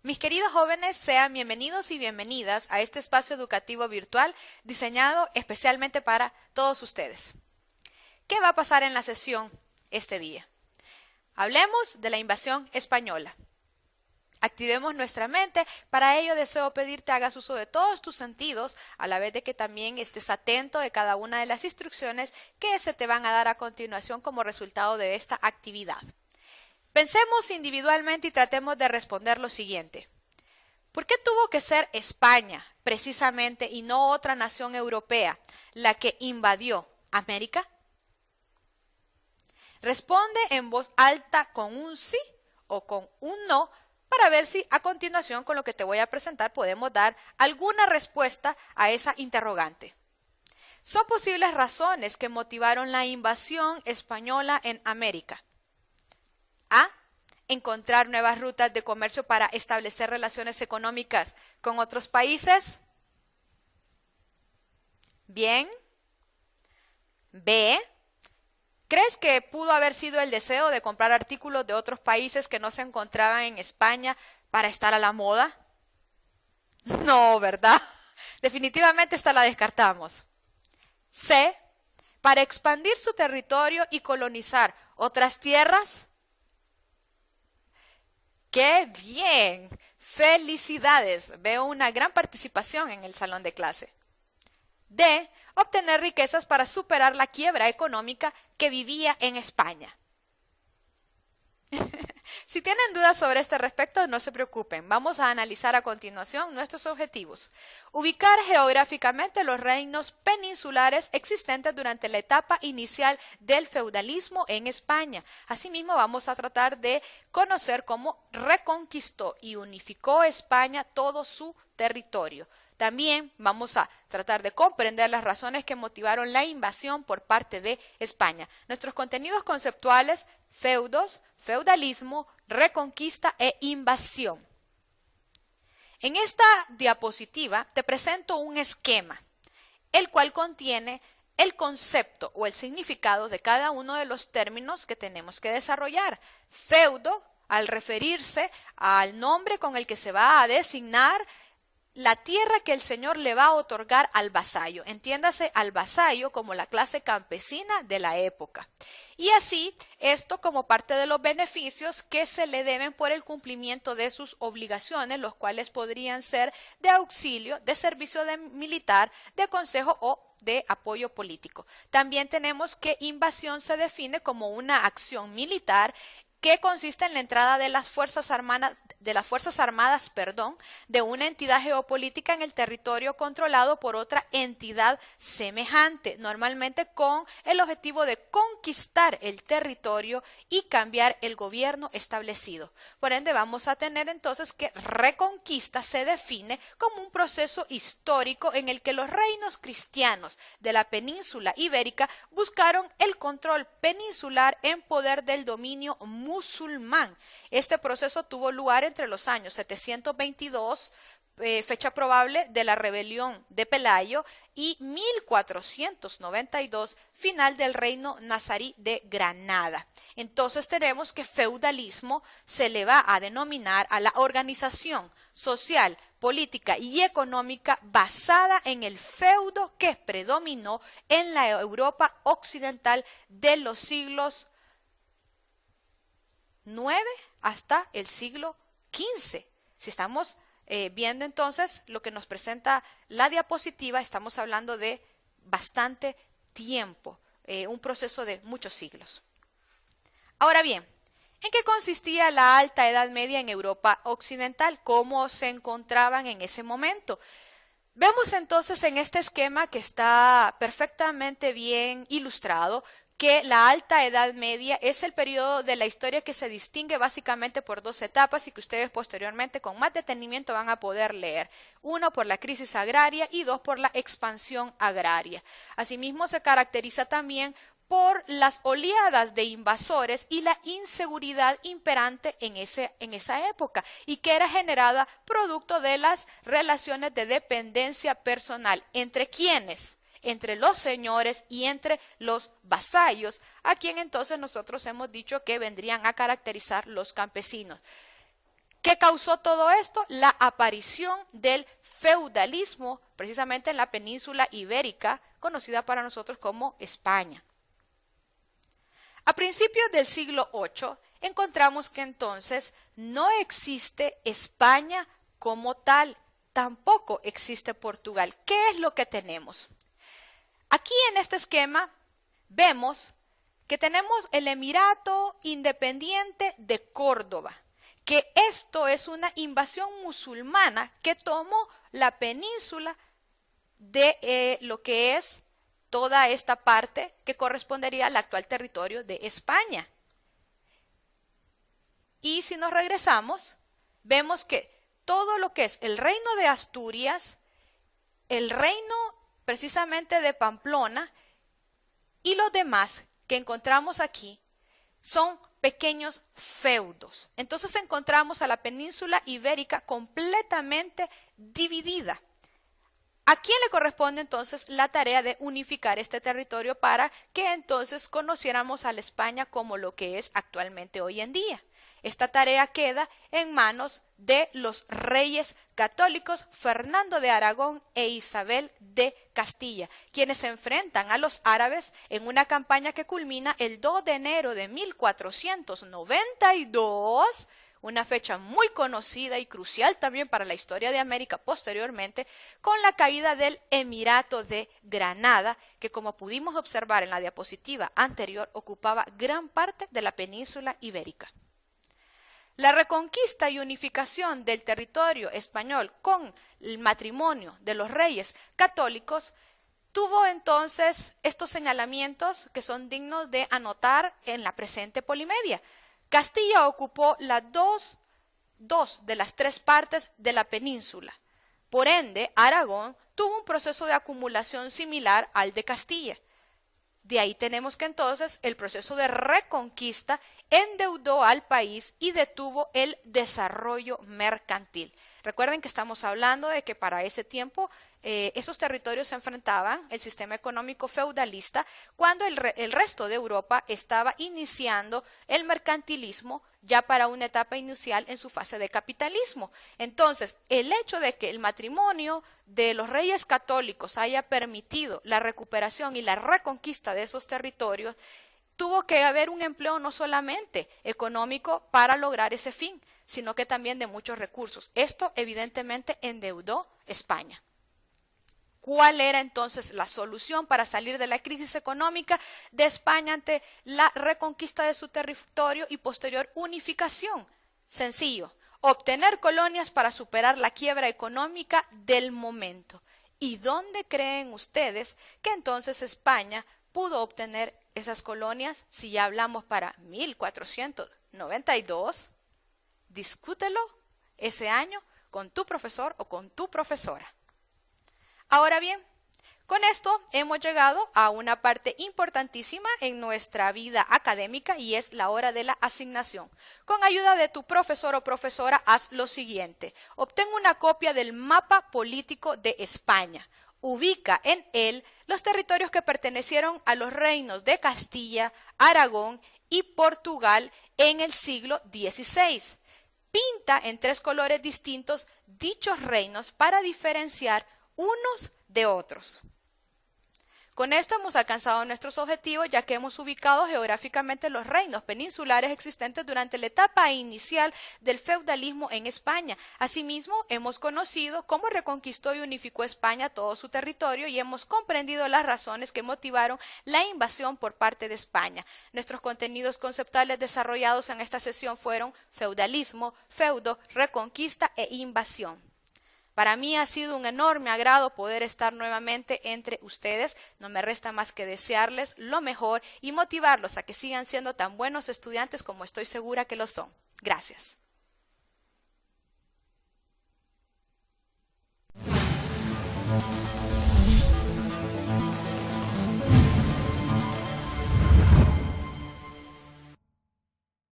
Mis queridos jóvenes, sean bienvenidos y bienvenidas a este espacio educativo virtual diseñado especialmente para todos ustedes. ¿Qué va a pasar en la sesión este día? Hablemos de la invasión española. Activemos nuestra mente. Para ello deseo pedirte hagas uso de todos tus sentidos, a la vez de que también estés atento de cada una de las instrucciones que se te van a dar a continuación como resultado de esta actividad. Pensemos individualmente y tratemos de responder lo siguiente. ¿Por qué tuvo que ser España, precisamente, y no otra nación europea, la que invadió América? Responde en voz alta con un sí o con un no para ver si a continuación con lo que te voy a presentar podemos dar alguna respuesta a esa interrogante. Son posibles razones que motivaron la invasión española en América. A. Encontrar nuevas rutas de comercio para establecer relaciones económicas con otros países. Bien. B. ¿Crees que pudo haber sido el deseo de comprar artículos de otros países que no se encontraban en España para estar a la moda? No, ¿verdad? Definitivamente esta la descartamos. C. Para expandir su territorio y colonizar otras tierras. ¡Qué bien! ¡Felicidades! Veo una gran participación en el salón de clase. D. Obtener riquezas para superar la quiebra económica que vivía en España. Si tienen dudas sobre este respecto, no se preocupen. Vamos a analizar a continuación nuestros objetivos. Ubicar geográficamente los reinos peninsulares existentes durante la etapa inicial del feudalismo en España. Asimismo, vamos a tratar de conocer cómo reconquistó y unificó España todo su territorio. También vamos a tratar de comprender las razones que motivaron la invasión por parte de España. Nuestros contenidos conceptuales: feudos, feudalismo, reconquista e invasión. En esta diapositiva te presento un esquema, el cual contiene el concepto o el significado de cada uno de los términos que tenemos que desarrollar. Feudo, al referirse al nombre con el que se va a designar la tierra que el señor le va a otorgar al vasallo. Entiéndase al vasallo como la clase campesina de la época. Y así, esto como parte de los beneficios que se le deben por el cumplimiento de sus obligaciones, los cuales podrían ser de auxilio, de servicio militar, de consejo o de apoyo político. También tenemos que invasión se define como una acción militar que consiste en la entrada de las Fuerzas Armadas, de una entidad geopolítica en el territorio controlado por otra entidad semejante, normalmente con el objetivo de conquistar el territorio y cambiar el gobierno establecido. Por ende, vamos a tener entonces que reconquista se define como un proceso histórico en el que los reinos cristianos de la península ibérica buscaron el control peninsular en poder del dominio musulmán. Este proceso tuvo lugar entre los años 722, fecha probable de la rebelión de Pelayo, y 1492, final del reino nazarí de Granada. Entonces tenemos que feudalismo se le va a denominar a la organización social, política y económica basada en el feudo que predominó en la Europa occidental de los siglos 9 hasta el siglo XV. Si estamos viendo entonces lo que nos presenta la diapositiva, estamos hablando de bastante tiempo, un proceso de muchos siglos. Ahora bien, ¿en qué consistía la Alta Edad Media en Europa occidental? ¿Cómo se encontraban en ese momento? Vemos entonces en este esquema, que está perfectamente bien ilustrado, que la Alta Edad Media es el periodo de la historia que se distingue básicamente por dos etapas y que ustedes posteriormente con más detenimiento van a poder leer. Uno, por la crisis agraria, y dos, por la expansión agraria. Asimismo, se caracteriza también por las oleadas de invasores y la inseguridad imperante en esa época, y que era generada producto de las relaciones de dependencia personal. ¿Entre quiénes? Entre los señores y entre los vasallos, a quien entonces nosotros hemos dicho que vendrían a caracterizar los campesinos. ¿Qué causó todo esto? La aparición del feudalismo, precisamente en la península ibérica, conocida para nosotros como España. A principios del siglo VIII encontramos que entonces no existe España como tal, tampoco existe Portugal. ¿Qué es lo que tenemos? Aquí en este esquema vemos que tenemos el Emirato Independiente de Córdoba, que esto es una invasión musulmana que tomó la península de lo que es toda esta parte que correspondería al actual territorio de España. Y si nos regresamos, vemos que todo lo que es el reino de Asturias, el reino precisamente de Pamplona y los demás que encontramos aquí son pequeños feudos. Entonces encontramos a la península ibérica completamente dividida. ¿A quién le corresponde entonces la tarea de unificar este territorio para que entonces conociéramos a la España como lo que es actualmente hoy en día? Esta tarea queda en manos de los reyes católicos Fernando de Aragón e Isabel de Castilla, quienes se enfrentan a los árabes en una campaña que culmina el 2 de enero de 1492, una fecha muy conocida y crucial también para la historia de América posteriormente, con la caída del Emirato de Granada, que como pudimos observar en la diapositiva anterior, ocupaba gran parte de la península ibérica. La reconquista y unificación del territorio español con el matrimonio de los reyes católicos tuvo entonces estos señalamientos que son dignos de anotar en la presente polimedia. Castilla ocupó las dos de las tres partes de la península. Por ende, Aragón tuvo un proceso de acumulación similar al de Castilla. De ahí tenemos que entonces el proceso de reconquista endeudó al país y detuvo el desarrollo mercantil. Recuerden que estamos hablando de que para ese tiempo esos territorios se enfrentaban el sistema económico feudalista cuando el resto de Europa estaba iniciando el mercantilismo ya para una etapa inicial en su fase de capitalismo. Entonces, el hecho de que el matrimonio de los reyes católicos haya permitido la recuperación y la reconquista de esos territorios, tuvo que haber un empleo no solamente económico para lograr ese fin, sino que también de muchos recursos. Esto evidentemente endeudó España. ¿Cuál era entonces la solución para salir de la crisis económica de España ante la reconquista de su territorio y posterior unificación? Sencillo, obtener colonias para superar la quiebra económica del momento. ¿Y dónde creen ustedes que entonces España pudo obtener esas colonias si ya hablamos para 1492? Discútelo ese año con tu profesor o con tu profesora. Ahora bien, con esto hemos llegado a una parte importantísima en nuestra vida académica y es la hora de la asignación. Con ayuda de tu profesor o profesora, haz lo siguiente. Obtén una copia del mapa político de España. Ubica en él los territorios que pertenecieron a los reinos de Castilla, Aragón y Portugal en el siglo XVI. Pinta en tres colores distintos dichos reinos para diferenciar unos de otros. Con esto hemos alcanzado nuestros objetivos, ya que hemos ubicado geográficamente los reinos peninsulares existentes durante la etapa inicial del feudalismo en España. Asimismo, hemos conocido cómo reconquistó y unificó España todo su territorio y hemos comprendido las razones que motivaron la invasión por parte de España. Nuestros contenidos conceptuales desarrollados en esta sesión fueron feudalismo, feudo, reconquista e invasión. Para mí ha sido un enorme agrado poder estar nuevamente entre ustedes. No me resta más que desearles lo mejor y motivarlos a que sigan siendo tan buenos estudiantes como estoy segura que lo son. Gracias.